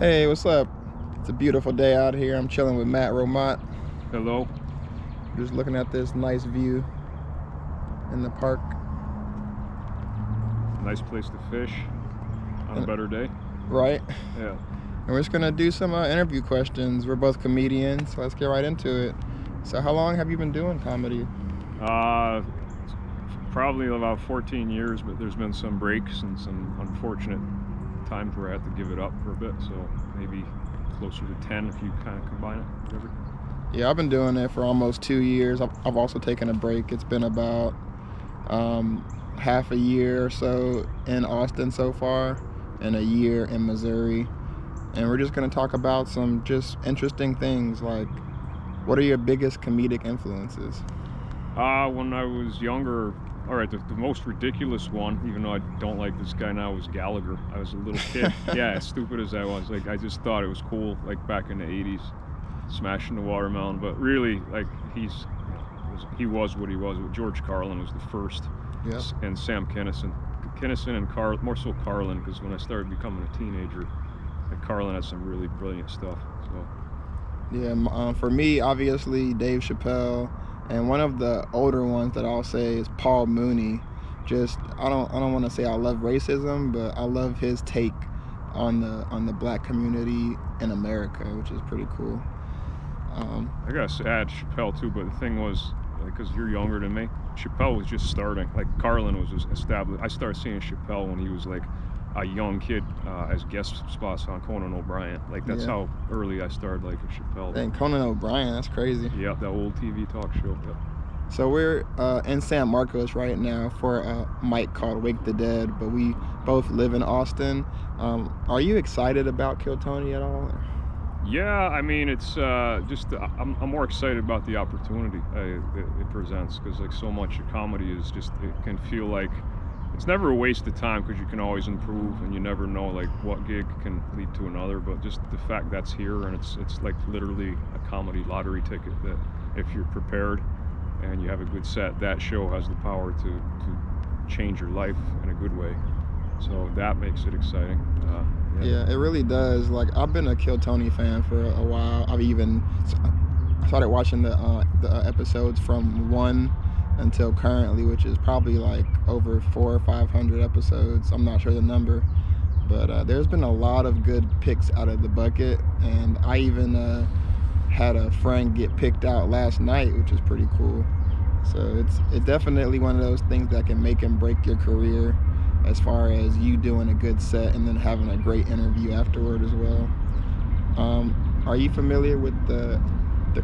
Hey, what's up? It's a beautiful day out here. I'm chilling with Matt Romot. Hello. Just looking at this nice view in the park. Nice place to fish on a better day. Right? Yeah. And we're just gonna do some interview questions. We're both comedians, so let's get right into it. So how long have you been doing comedy? Probably about 14 years, but there's been some breaks and some unfortunate times where I had to give it up for a bit. So maybe closer to 10 if you kind of combine it, whatever. Yeah, I've been doing it for almost 2 years. I've also taken a break. It's been about half a year or so in Austin so far, and a year in Missouri. And we're just gonna talk about some just interesting things like, what are your biggest comedic influences? When I was younger, all right, the most ridiculous one, even though I don't like this guy now, was Gallagher. I was a little kid. Yeah, as stupid as I was, like I just thought it was cool, like back in the 80s, smashing the watermelon. But really, like he was what he was. George Carlin was the first, Yeah. and Sam Kinison and more so Carlin, because when I started becoming a teenager, like Carlin had some really brilliant stuff. So Yeah, for me, obviously Dave Chappelle, and one of the older ones that I'll say is Paul Mooney. Just I don't want to say I love racism, but I love his take on the black community in America, which is pretty cool. I gotta add Chappelle too, but the thing was, because you're younger than me, Chappelle was just starting. Like Carlin was just established. I started seeing Chappelle when he was like a young kid as guest spots on Conan O'Brien. Like that's Yeah. how early I started liking Chappelle. And Conan O'Brien, that's crazy. Yeah, that old TV talk show. Yep. So we're in San Marcos right now for a mic called Wake the Dead, but we both live in Austin. Are you excited about Kill Tony at all? Yeah, I mean, it's just I'm more excited about the opportunity it presents, because like so much of comedy is just, it can feel like it's never a waste of time, because you can always improve and you never know like what gig can lead to another. But just the fact that's here, and it's like literally a comedy lottery ticket, that if you're prepared and you have a good set, that show has the power to change your life in a good way. So that makes it exciting. Yeah, it really does. Like, I've been a Kill Tony fan for a while. I started watching the episodes from 1 until currently, which is probably like over 400 or 500 episodes. I'm not sure the number, but there's been a lot of good picks out of the bucket, and I even had a friend get picked out last night, which is pretty cool. So it's definitely one of those things that can make and break your career, as far as you doing a good set and then having a great interview afterward as well. Are you familiar with the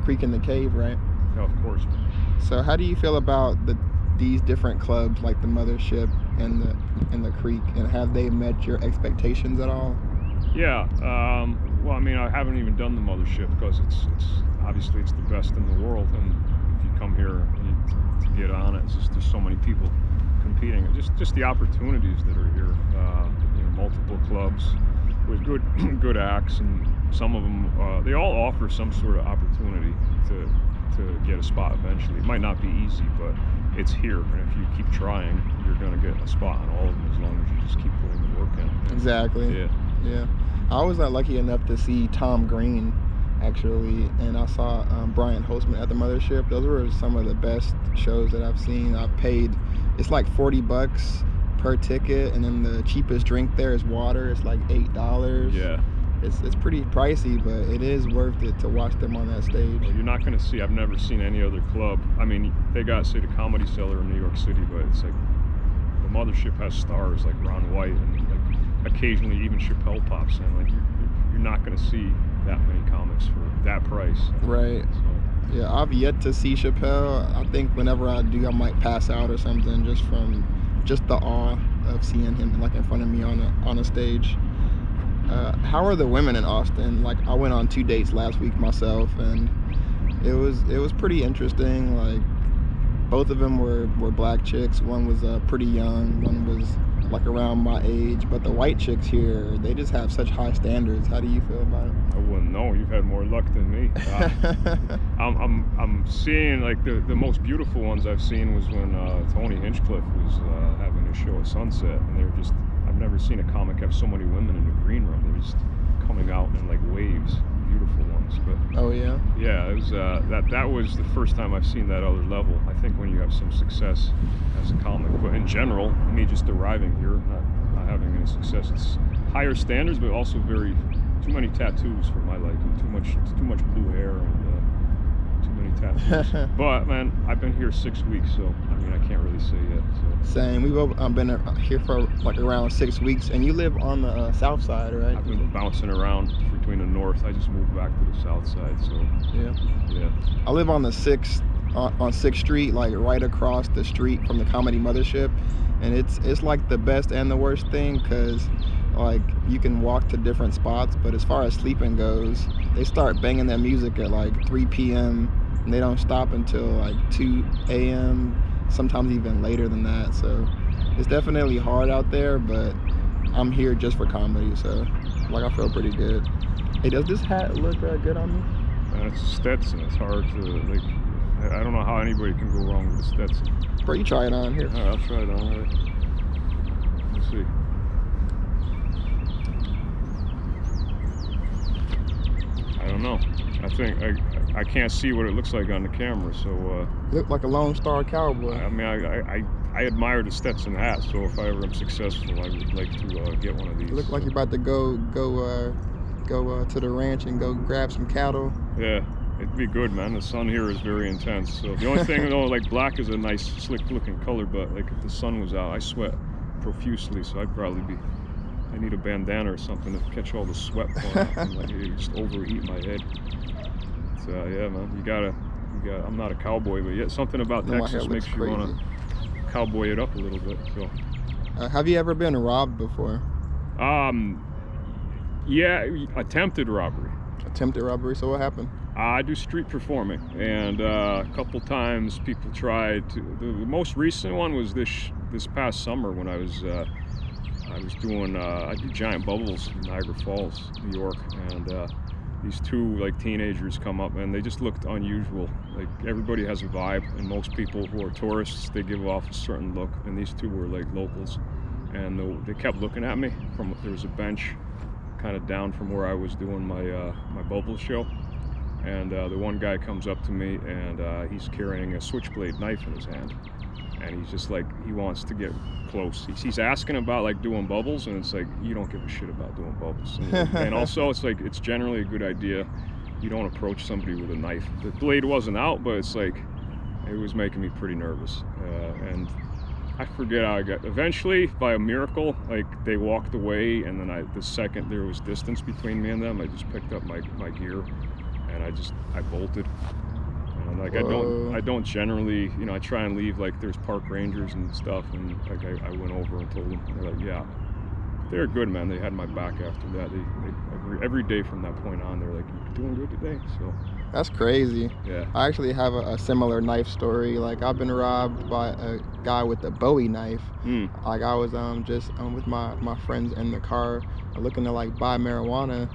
Creek and the Cave, right? Yeah, of course. So how do you feel about these different clubs, like the Mothership and the Creek, and have they met your expectations at all? Yeah. Well, I mean, I haven't even done the Mothership, because it's obviously it's the best in the world, and if you come here to get on it, it's just there's so many people competing. Just the opportunities that are here. Multiple clubs with good acts, and some of them they all offer some sort of opportunity to get a spot eventually. It might not be easy, but it's here, and if you keep trying, you're going to get a spot on all of them, as long as you just keep putting the work in. Exactly. Yeah. I was lucky enough to see Tom Green, actually, and I saw Brian Holtzman at the Mothership. Those were some of the best shows that I've seen. I paid, it's like $40 per ticket, and then the cheapest drink there is water. It's like $8. Yeah. It's pretty pricey, but it is worth it to watch them on that stage. Well, you're not going to see, I've never seen any other club. I mean, they got, say, the Comedy Cellar in New York City, but it's like the Mothership has stars like Ron White, and like occasionally even Chappelle pops in. Like you're not going to see that many comics for that price. Right. So. Yeah, I've yet to see Chappelle. I think whenever I do, I might pass out or something, just from the awe of seeing him like in front of me on a stage. How are the women in Austin? Like, I went on 2 dates last week myself, and it was pretty interesting. Like, both of them were black chicks. One was pretty young, one was like around my age. But the white chicks here, they just have such high standards. How do you feel about it? I wouldn't know. You've had more luck than me. I'm seeing, like, the most beautiful ones I've seen was when Tony Hinchcliffe was having a show at Sunset, and they were just, I've never seen a comic have so many women in the green room. They were just coming out Yeah, it was that was the first time I've seen that other level. I think when you have some success as a comic, but in general, me just arriving here, not having any success, it's higher standards, but also very too many tattoos for my liking. Too much blue hair and too many tattoos. But man, I've been here 6 weeks, so I mean I can't really say yet. So. Same. We've been here for like around 6 weeks, and you live on the south side, right? I've been bouncing around between the north. I just moved back to the south side, so yeah. I live on the 6th on 6th Street, like right across the street from the Comedy Mothership, and it's like the best and the worst thing, because like you can walk to different spots, but as far as sleeping goes, they start banging their music at like 3 p.m. and they don't stop until like 2 a.m. sometimes even later than that. So it's definitely hard out there, but I'm here just for comedy, so like I feel pretty good. Hey, does this hat look good on me? It's a Stetson. It's hard to like. I don't know how anybody can go wrong with a Stetson. Bro, you try it on here. All right, I'll try it on. All right. Let's see. I don't know. I think I can't see what it looks like on the camera, so. Look like a Lone Star cowboy. I mean, I admire the Stetson hat, so if I ever am successful, I would like to get one of these. Look like you're about to go to the ranch and go grab some cattle. Yeah, it'd be good, man. The sun here is very intense. So the only thing, though, like black is a nice, slick-looking color, but like if the sun was out, I sweat profusely, so I'd probably be. I need a bandana or something to catch all the sweat pouring out and like just overheat my head. So yeah, man, I'm not a cowboy, but yet something about Texas makes you want to cowboy it up a little bit. So. Have you ever been robbed before? Yeah, attempted robbery. Attempted robbery. So what happened? I do street performing, and a couple times people tried to. The most recent one was this past summer when I was doing. I do giant bubbles in Niagara Falls, New York, and these two like teenagers come up, and they just looked unusual. Like everybody has a vibe, and most people who are tourists, they give off a certain look, and these two were like locals, and they kept looking at me from. There was a bench kind of down from where I was doing my bubble show, and the one guy comes up to me, and he's carrying a switchblade knife in his hand, and he's just like, he wants to get close. He's asking about like doing bubbles, and it's like, you don't give a shit about doing bubbles. And also it's like, it's generally a good idea, you don't approach somebody with a knife. The blade wasn't out, but it's like, it was making me pretty nervous, and I forget how I got. Eventually, by a miracle, like they walked away, and then the second there was distance between me and them, I just picked up my gear, and I bolted. And like I don't generally, I try and leave like there's park rangers and stuff, and like I went over and told them, and they're like, yeah, they're good, man. They had my back after that. They every day from that point on, they're like, you're doing good today. So. That's crazy. Yeah. I actually have a similar knife story. Like I've been robbed by a guy with a Bowie knife. Like I was just with my friends in the car looking to like buy marijuana,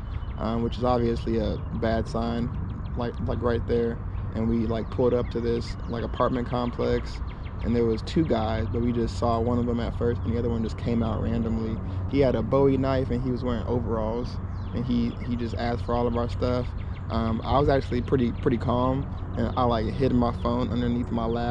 which is obviously a bad sign, like right there. And we like pulled up to this like apartment complex, and there was two guys, but we just saw one of them at first, and the other one just came out randomly. He had a Bowie knife, and he was wearing overalls, and he just asked for all of our stuff. I was actually pretty calm, and I like hid my phone underneath my lap.